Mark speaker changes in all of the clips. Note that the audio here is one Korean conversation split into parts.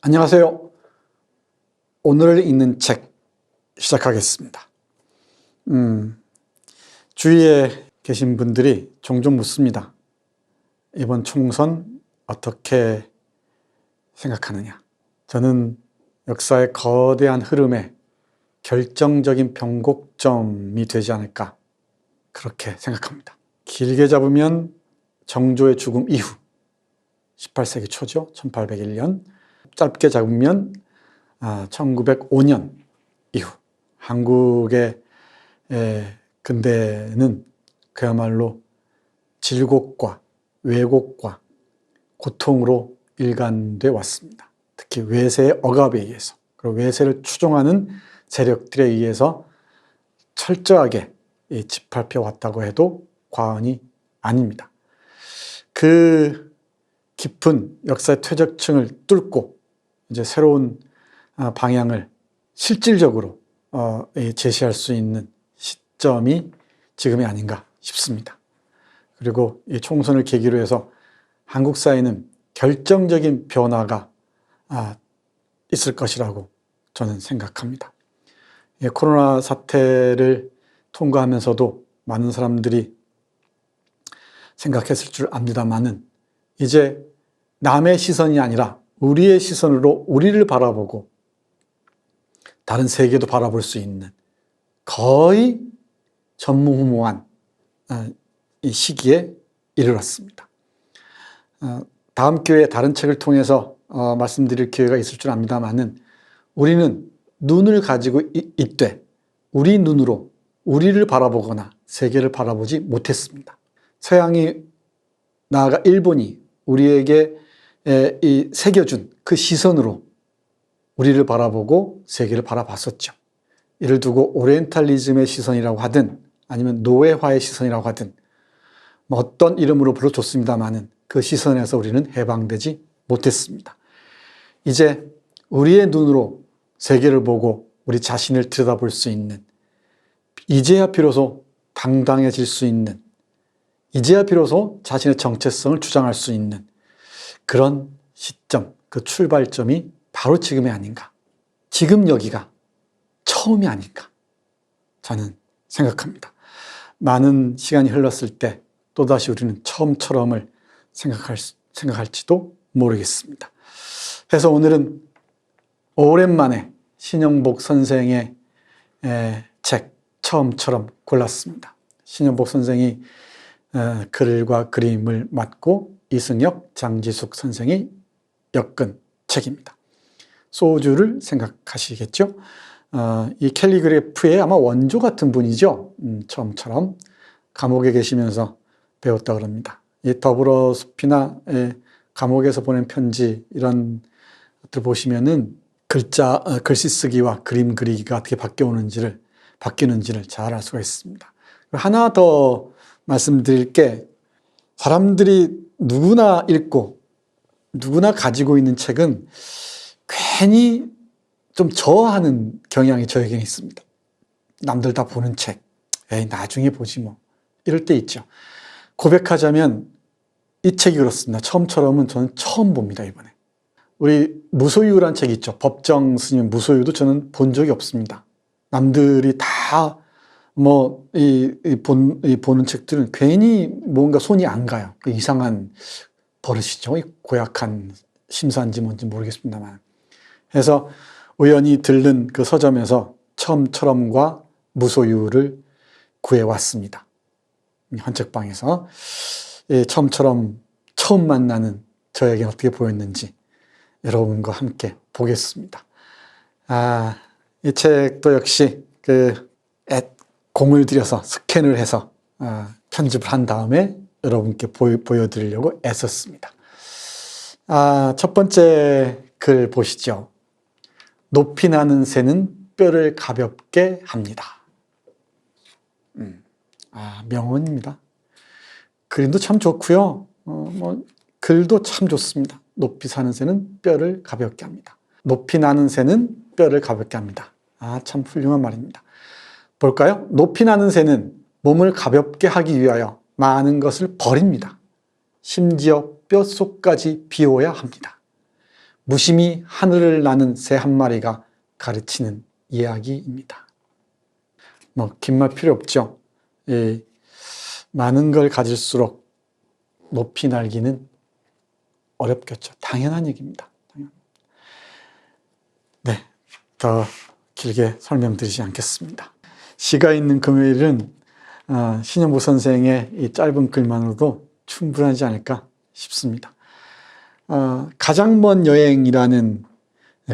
Speaker 1: 안녕하세요. 오늘 읽는 책 시작하겠습니다. 주위에 계신 분들이 종종 묻습니다. 이번 총선 어떻게 생각하느냐? 저는 역사의 거대한 흐름에 결정적인 변곡점이 되지 않을까 그렇게 생각합니다. 길게 잡으면 정조의 죽음 이후 18세기 초죠. 1801년. 짧게 잡으면 1905년 이후 한국의 근대는 그야말로 질곡과 왜곡과 고통으로 일관돼 왔습니다. 특히 외세의 억압에 의해서, 그리고 외세를 추종하는 세력들에 의해서 철저하게 짓밟혀 왔다고 해도 과언이 아닙니다. 그 깊은 역사의 퇴적층을 뚫고 이제 새로운 방향을 실질적으로 제시할 수 있는 시점이 지금이 아닌가 싶습니다. 그리고 이 총선을 계기로 해서 한국 사회는 결정적인 변화가 있을 것이라고 저는 생각합니다. 코로나 사태를 통과하면서도 많은 사람들이 생각했을 줄 압니다만은 이제 남의 시선이 아니라 우리의 시선으로 우리를 바라보고 다른 세계도 바라볼 수 있는 거의 전무후무한 이 시기에 이르렀습니다. 다음 기회에 다른 책을 통해서 말씀드릴 기회가 있을 줄 압니다만은 우리는 눈을 가지고 있되 우리 눈으로 우리를 바라보거나 세계를 바라보지 못했습니다. 서양이 나아가 일본이 우리에게 새겨준 그 시선으로 우리를 바라보고 세계를 바라봤었죠. 이를 두고 오리엔탈리즘의 시선이라고 하든 아니면 노예화의 시선이라고 하든 어떤 이름으로 불러줬습니다마는 그 시선에서 우리는 해방되지 못했습니다. 이제 우리의 눈으로 세계를 보고 우리 자신을 들여다볼 수 있는, 이제야 비로소 당당해질 수 있는, 이제야 비로소 자신의 정체성을 주장할 수 있는 그런 시점, 그 출발점이 바로 지금이 아닌가. 지금 여기가 처음이 아닌가. 저는 생각합니다. 많은 시간이 흘렀을 때 또다시 우리는 처음처럼을 생각할지도 모르겠습니다. 그래서 오늘은 오랜만에 신영복 선생의 책 처음처럼 골랐습니다. 신영복 선생이 글과 그림을 맡고 이승엽, 장지숙 선생이 엮은 책입니다. 소주를 생각하시겠죠? 이 캘리그래프의 아마 원조 같은 분이죠. 처음처럼 감옥에 계시면서 배웠다 그럽니다. 이 더불어 숲이나 감옥에서 보낸 편지 이런 것들 보시면은 글씨 쓰기와 그림 그리기가 어떻게 바뀌는지를 잘 알 수가 있습니다. 하나 더 말씀드릴 게, 사람들이 누구나 읽고 누구나 가지고 있는 책은 괜히 좀 저하는 경향이 저에게는 있습니다. 남들 다 보는 책, 에이 나중에 보지 뭐, 이럴 때 있죠. 고백하자면 이 책이 그렇습니다. 처음처럼은 저는 처음 봅니다. 이번에 우리 무소유란 책 있죠. 법정 스님 무소유도 저는 본 적이 없습니다. 남들이 다 보는 책들은 괜히 뭔가 손이 안 가요. 그 이상한 버릇이죠. 고약한 심사인지 뭔지 모르겠습니다만. 그래서 우연히 들른 그 서점에서 처음처럼과 무소유를 구해왔습니다. 헌책방에서 처음처럼 처음 만나는 저에게 어떻게 보였는지 여러분과 함께 보겠습니다. 이 책도 역시 공을 들여서 스캔을 해서 편집을 한 다음에 여러분께 보여드리려고 애썼습니다. 첫 번째 글 보시죠. 높이 나는 새는 뼈를 가볍게 합니다. 명언입니다. 그림도 참 좋고요. 글도 참 좋습니다. 높이 사는 새는 뼈를 가볍게 합니다. 높이 나는 새는 뼈를 가볍게 합니다. 참 훌륭한 말입니다. 볼까요? 높이 나는 새는 몸을 가볍게 하기 위하여 많은 것을 버립니다. 심지어 뼛속까지 비워야 합니다. 무심히 하늘을 나는 새 한 마리가 가르치는 이야기입니다. 긴 말 필요 없죠. 많은 걸 가질수록 높이 날기는 어렵겠죠. 당연한 얘기입니다. 네, 더 길게 설명드리지 않겠습니다. 시가 있는 금요일은 신영복 선생의 이 짧은 글만으로도 충분하지 않을까 싶습니다. 가장 먼 여행이라는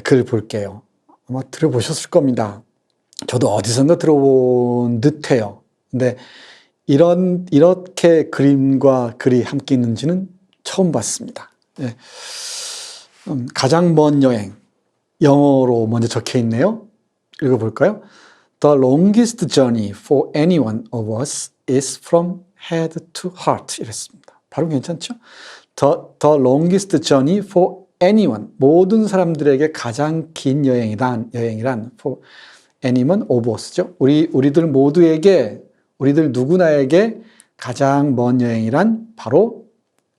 Speaker 1: 글을 볼게요. 아마 들어보셨을 겁니다. 저도 어디선가 들어본 듯해요. 근데 이렇게 그림과 글이 함께 있는지는 처음 봤습니다. 네. 가장 먼 여행, 영어로 먼저 적혀 있네요. 읽어볼까요? The longest journey for any one of us is from head to heart. 이랬습니다. 발음 괜찮죠? The longest journey for anyone. 모든 사람들에게 가장 긴 여행이란 for anyone of us죠. 우리들 모두에게, 우리들 누구나에게 가장 먼 여행이란 바로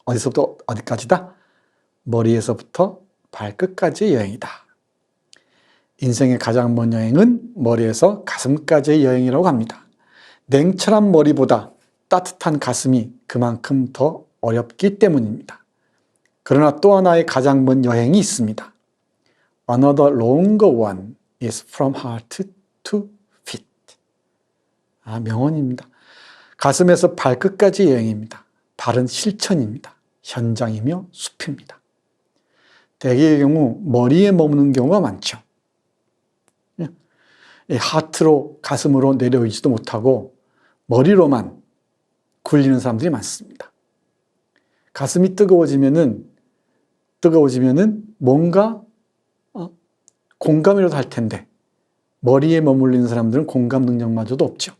Speaker 1: 어디서부터 어디까지다? 머리에서부터 발끝까지의 여행이다. 인생의 가장 먼 여행은 머리에서 가슴까지의 여행이라고 합니다. 냉철한 머리보다 따뜻한 가슴이 그만큼 더 어렵기 때문입니다. 그러나 또 하나의 가장 먼 여행이 있습니다. Another longer one is from heart to feet. 명언입니다. 가슴에서 발끝까지 여행입니다. 발은 실천입니다. 현장이며 숲입니다. 대개의 경우 머리에 머무는 경우가 많죠. 하트로 가슴으로 내려오지도 못하고 머리로만 굴리는 사람들이 많습니다. 가슴이 뜨거워지면은 뭔가 공감이라도 할 텐데 머리에 머물리는 사람들은 공감 능력마저도 없죠.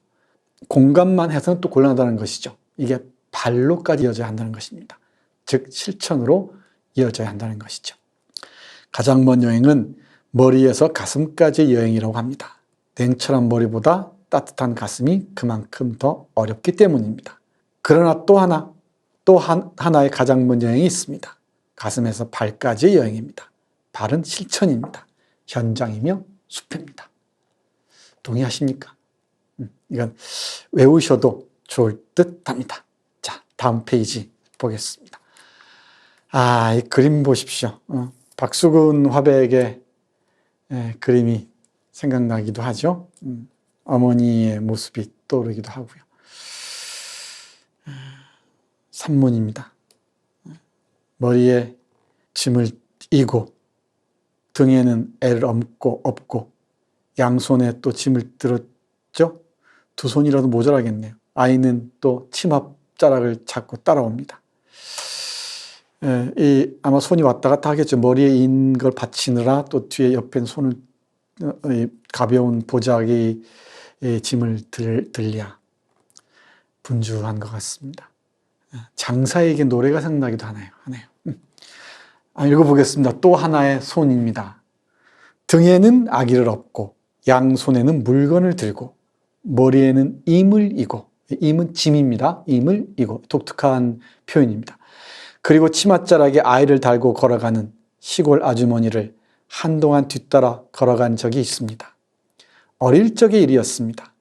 Speaker 1: 공감만 해서는 또 곤란하다는 것이죠. 이게 발로까지 이어져야 한다는 것입니다. 즉 실천으로 이어져야 한다는 것이죠. 가장 먼 여행은 머리에서 가슴까지의 여행이라고 합니다. 냉철한 머리보다 따뜻한 가슴이 그만큼 더 어렵기 때문입니다. 그러나 또 하나의 가장 먼 여행이 있습니다. 가슴에서 발까지의 여행입니다. 발은 실천입니다. 현장이며 숲입니다. 동의하십니까? 이건 외우셔도 좋을 듯 합니다. 자, 다음 페이지 보겠습니다. 이 그림 보십시오. 박수근 화백의 그림이 생각나기도 하죠. 어머니의 모습이 떠오르기도 하고요. 산문입니다. 머리에 짐을 이고 등에는 애를 업고 양손에 또 짐을 들었죠. 두 손이라도 모자라겠네요. 아이는 또 치맛자락을 잡고 따라옵니다. 아마 손이 왔다 갔다 하겠죠. 머리에 인 걸 받치느라 또 뒤에 옆에 손을 가벼운 보자기 짐을 들랴 분주한 것 같습니다. 장사에게 노래가 생각나기도 하네요. 읽어보겠습니다. 또 하나의 손입니다. 등에는 아기를 업고 양손에는 물건을 들고 머리에는 임을 이고, 임은 짐입니다. 임을 이고, 독특한 표현입니다. 그리고 치맛자락에 아이를 달고 걸어가는 시골 아주머니를 한동안 뒤따라 걸어간 적이 있습니다. 어릴 적의 일이었습니다.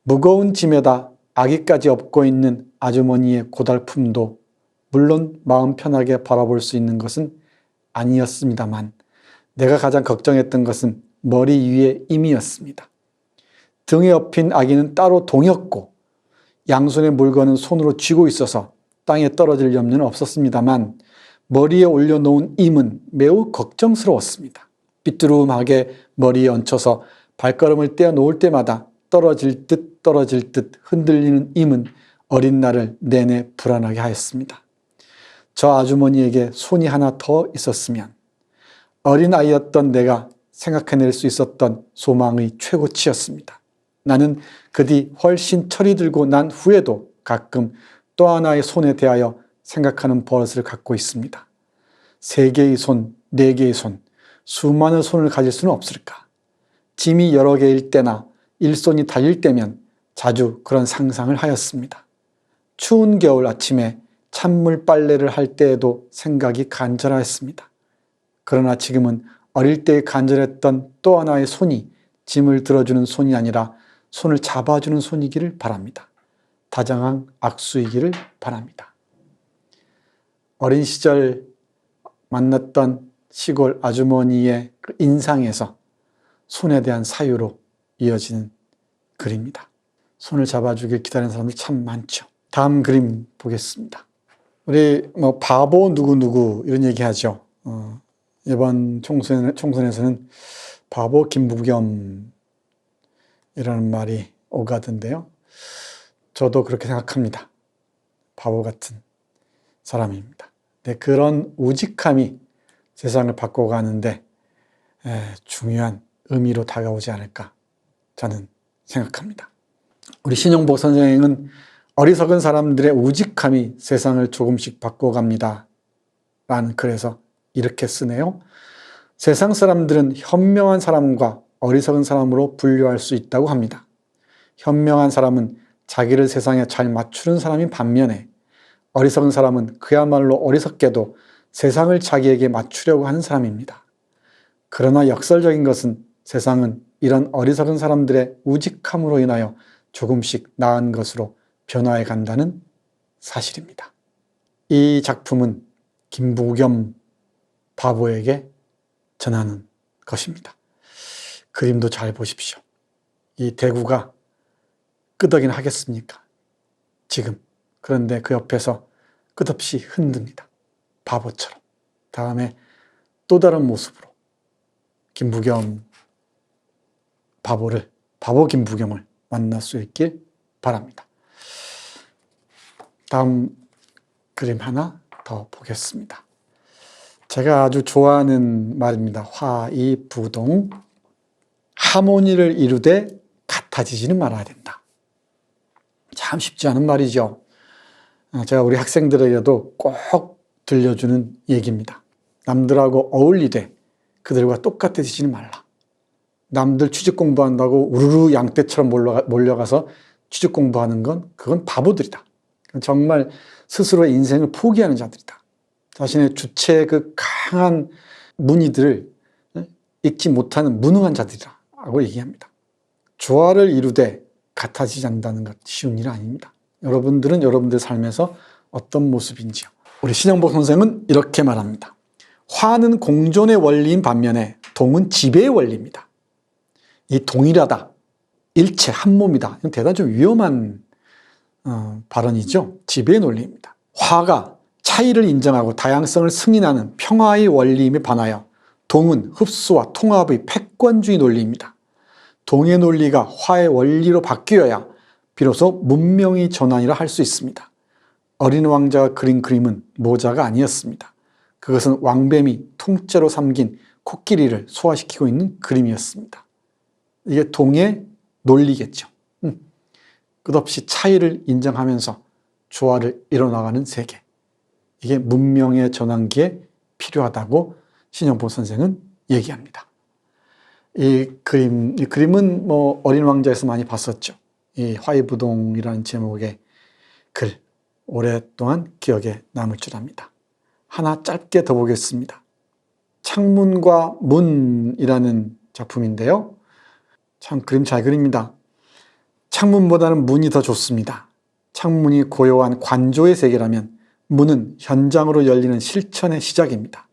Speaker 1: 무거운 짐에다 아기까지 업고 있는 아주머니의 고달픔도 물론 마음 편하게 바라볼 수 있는 것은 아니었습니다만 내가 가장 걱정했던 것은 머리 위의 임이었습니다. 등에 업힌 아기는 따로 동였고 양손의 물건은 손으로 쥐고 있어서 땅에 떨어질 염려는 없었습니다만 머리에 올려놓은 임은 매우 걱정스러웠습니다. 삐뚤음하게 머리에 얹혀서 발걸음을 떼어놓을 때마다 떨어질 듯 흔들리는 임은 어린 날을 내내 불안하게 하였습니다. 저 아주머니에게 손이 하나 더 있었으면 어린아이였던 내가 생각해낼 수 있었던 소망의 최고치였습니다. 나는 그 뒤 훨씬 철이 들고 난 후에도 가끔 또 하나의 손에 대하여 생각하는 버릇을 갖고 있습니다. 3개의 손, 4개의 손, 수많은 손을 가질 수는 없을까? 짐이 여러 개일 때나 일손이 달릴 때면 자주 그런 상상을 하였습니다. 추운 겨울 아침에 찬물 빨래를 할 때에도 생각이 간절하였습니다. 그러나 지금은 어릴 때 간절했던 또 하나의 손이 짐을 들어주는 손이 아니라 손을 잡아주는 손이기를 바랍니다. 다정한 악수이기를 바랍니다. 어린 시절 만났던 시골 아주머니의 그 인상에서 손에 대한 사유로 이어지는 글입니다. 손을 잡아주길 기다리는 사람들 참 많죠. 다음 그림 보겠습니다. 우리 바보 누구누구 이런 얘기 하죠. 이번 총선에서는 바보 김부겸이라는 말이 오가던데요. 저도 그렇게 생각합니다. 바보 같은 사람입니다. 근데 그런 우직함이 세상을 바꿔가는데 중요한 의미로 다가오지 않을까 저는 생각합니다. 우리 신영복 선생은 어리석은 사람들의 우직함이 세상을 조금씩 바꿔갑니다 라는 글에서 이렇게 쓰네요. 세상 사람들은 현명한 사람과 어리석은 사람으로 분류할 수 있다고 합니다. 현명한 사람은 자기를 세상에 잘 맞추는 사람인 반면에 어리석은 사람은 그야말로 어리석게도 세상을 자기에게 맞추려고 하는 사람입니다. 그러나 역설적인 것은 세상은 이런 어리석은 사람들의 우직함으로 인하여 조금씩 나은 것으로 변화해 간다는 사실입니다. 이 작품은 김부겸 바보에게 전하는 것입니다. 그림도 잘 보십시오. 이 대구가 끄덕이나 하겠습니까? 지금. 그런데 그 옆에서 끝없이 흔듭니다. 바보처럼. 다음에 또 다른 모습으로 김부겸 바보 김부겸을 만날 수 있길 바랍니다. 다음 그림 하나 더 보겠습니다. 제가 아주 좋아하는 말입니다. 화이부동. 하모니를 이루되 같아지지는 말아야 된다. 참 쉽지 않은 말이죠. 제가 우리 학생들에게도 꼭 들려주는 얘기입니다. 남들하고 어울리되 그들과 똑같아지지는 말라. 남들 취직 공부한다고 우르르 양떼처럼 몰려가서 취직 공부하는 건 그건 바보들이다. 정말 스스로의 인생을 포기하는 자들이다. 자신의 주체의 그 강한 무늬들을 읽지 못하는 무능한 자들이라고 얘기합니다. 조화를 이루되 같아지지 않는다는 것 쉬운 일 아닙니다. 여러분들은 여러분들 삶에서 어떤 모습인지요. 우리 신영복 선생은 이렇게 말합니다. 화는 공존의 원리인 반면에 동은 지배의 원리입니다. 이 동일하다, 일체, 한 몸이다. 이건 대단히 좀 위험한 발언이죠. 지배의 논리입니다. 화가 차이를 인정하고 다양성을 승인하는 평화의 원리임에 반하여 동은 흡수와 통합의 패권주의 논리입니다. 동의 논리가 화의 원리로 바뀌어야 비로소 문명의 전환이라 할 수 있습니다. 어린 왕자가 그린 그림은 모자가 아니었습니다. 그것은 왕뱀이 통째로 삼긴 코끼리를 소화시키고 있는 그림이었습니다. 이게 동의 논리겠죠. 끝없이 차이를 인정하면서 조화를 이뤄나가는 세계. 이게 문명의 전환기에 필요하다고 신영복 선생은 얘기합니다. 이 그림은 어린 왕자에서 많이 봤었죠. 이 화이부동이라는 제목의 글, 오랫동안 기억에 남을 줄 압니다. 하나 짧게 더 보겠습니다. 창문과 문이라는 작품인데요. 참 그림 잘 그립니다. 창문보다는 문이 더 좋습니다. 창문이 고요한 관조의 세계라면 문은 현장으로 열리는 실천의 시작입니다.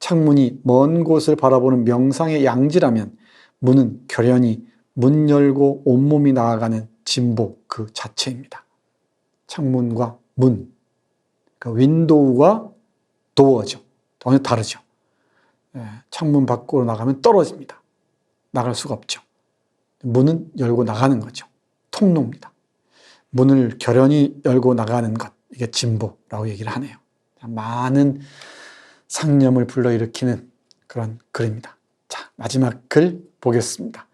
Speaker 1: 창문이 먼 곳을 바라보는 명상의 양지라면 문은 결연히 문 열고 온몸이 나아가는 진보 그 자체입니다. 창문과 문, 그러니까 윈도우와 도어죠. 전혀 다르죠. 창문 밖으로 나가면 떨어집니다. 나갈 수가 없죠. 문은 열고 나가는 거죠. 통로입니다. 문을 결연히 열고 나가는 것, 이게 진보라고 얘기를 하네요. 많은 상념을 불러일으키는 그런 글입니다. 자, 마지막 글 보겠습니다.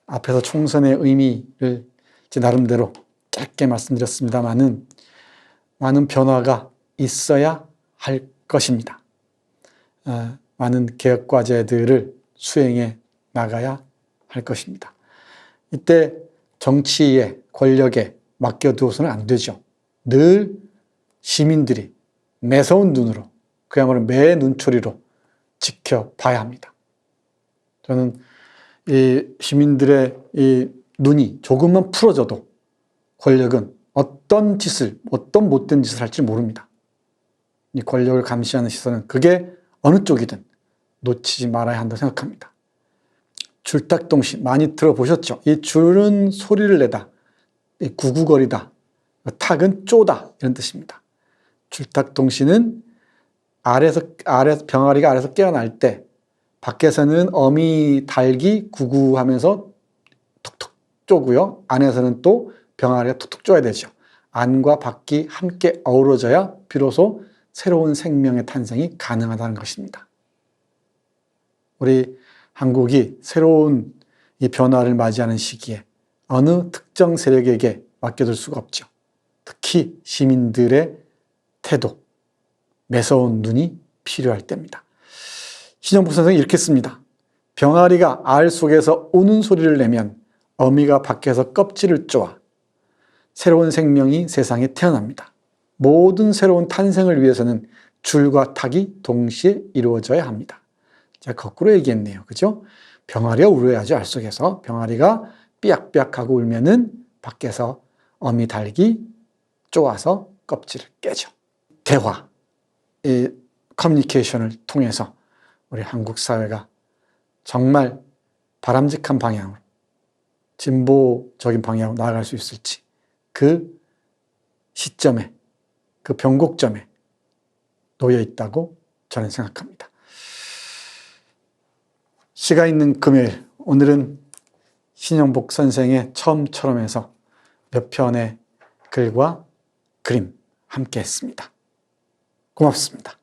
Speaker 1: 앞에서 총선의 의미를 제 나름대로 짧게 말씀드렸습니다만은 많은 변화가 있어야 할 것입니다. 많은 개혁 과제들을 수행해 나가야 할 것입니다. 이때 정치에, 권력에 맡겨두어서는 안 되죠. 늘 시민들이 매서운 눈으로, 그야말로 매 눈초리로 지켜봐야 합니다. 저는 이 시민들의 이 눈이 조금만 풀어져도 권력은 어떤 못된 짓을 할지 모릅니다. 이 권력을 감시하는 시선은 그게 어느 쪽이든 놓치지 말아야 한다고 생각합니다. 줄탁동시 많이 들어보셨죠? 이 줄은 소리를 내다, 이 구구거리다, 탁은 쪼다 이런 뜻입니다. 줄탁동시는 병아리가 아래에서 깨어날 때 밖에서는 어미 닭이 구구하면서 툭툭 쪼고요. 안에서는 또 병아리가 툭툭 쪼야 되죠. 안과 밖이 함께 어우러져야 비로소 새로운 생명의 탄생이 가능하다는 것입니다. 우리 한국이 새로운 이 변화를 맞이하는 시기에 어느 특정 세력에게 맡겨둘 수가 없죠. 특히 시민들의 태도, 매서운 눈이 필요할 때입니다. 신영복 선생이 이렇게 씁니다. 병아리가 알 속에서 우는 소리를 내면 어미가 밖에서 껍질을 쪼아 새로운 생명이 세상에 태어납니다. 모든 새로운 탄생을 위해서는 줄과 탁이 동시에 이루어져야 합니다. 제가 거꾸로 얘기했네요. 그죠? 병아리가 울어야죠. 알 속에서. 병아리가 삐약삐약하고 울면은 밖에서 어미 닭이 쪼아서 껍질을 깨죠. 대화, 이 커뮤니케이션을 통해서 우리 한국 사회가 정말 바람직한 방향으로, 진보적인 방향으로 나아갈 수 있을지 그 시점에, 그 변곡점에 놓여 있다고 저는 생각합니다. 시가 있는 금요일, 오늘은 신영복 선생의 처음처럼에서 몇 편의 글과 그림 함께 했습니다. 고맙습니다.